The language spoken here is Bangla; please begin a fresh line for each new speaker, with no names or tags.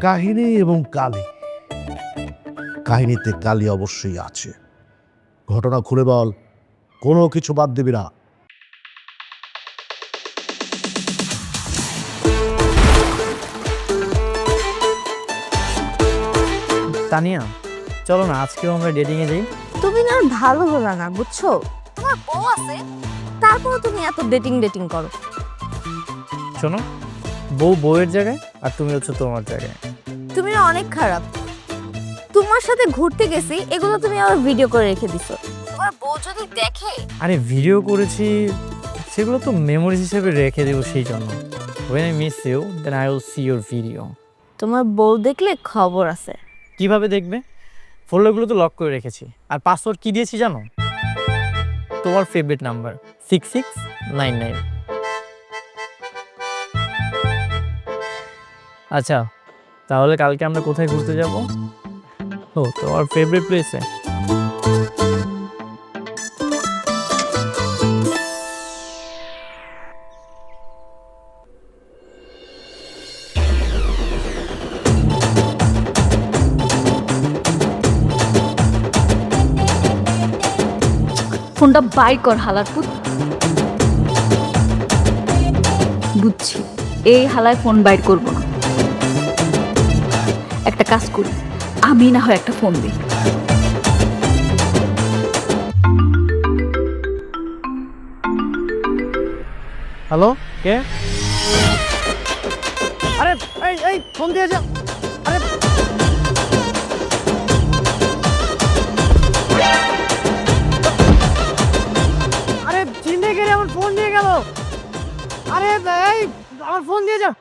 কাহিনী এবং কালি, কাহিনীতে কালি অবশ্যই আছে। ঘটনা খুলে বল, কোনো কিছু বাদ দিবি না।
তানিয়া, চলো না আজকেও আমরা ডেটিং এ যাই।
তুমি না আর ভালো হলো না, বুঝছো? তোমার বউ আছে, তারপরে তুমি এত ডেটিং ডেটিং করো।
শোনো, বউয়ের জায়গায় আর তুমি হচ্ছে তোমার জায়গায়।
তুমি না অনেক খারাপ। তোমার সাথে ঘুরতে গেছি, এগুলো তুমি আবার ভিডিও করে রেখে দিছো। তোমার বউ যদি দেখে।
আরে ভিডিও করেছি, সেগুলো তো মেমোরিজ হিসেবে রেখে দেবো, সেই জন্য। When I miss you, then I will see your video.
তোমার বউ দেখলে খবর আছে।
কিভাবে দেখবে? ফোল্ডারগুলো তো লক করে রেখেছি। আর পাসওয়ার্ড কি দিয়েছি জানো? তোমার ফেভারিট নাম্বার 6699। আচ্ছা, তাহলে কালকে আমরা কোথায় ঘুরতে যাব? ও, তোমার ফেভারিট প্লেসে।
ফোনটা বাইর কর হালার পুত। বুঝছি, এই হালায় ফোন বাইর করবো না। একটা কাজ করি, আমি না হয় একটা ফোন দিই।
হ্যালো, কে? আরে এই ফোন দিয়ে যা। আরে আরে চিন্তা করে আমার ফোন দিয়ে গেল। আরে এই আমার ফোন দিয়ে যা।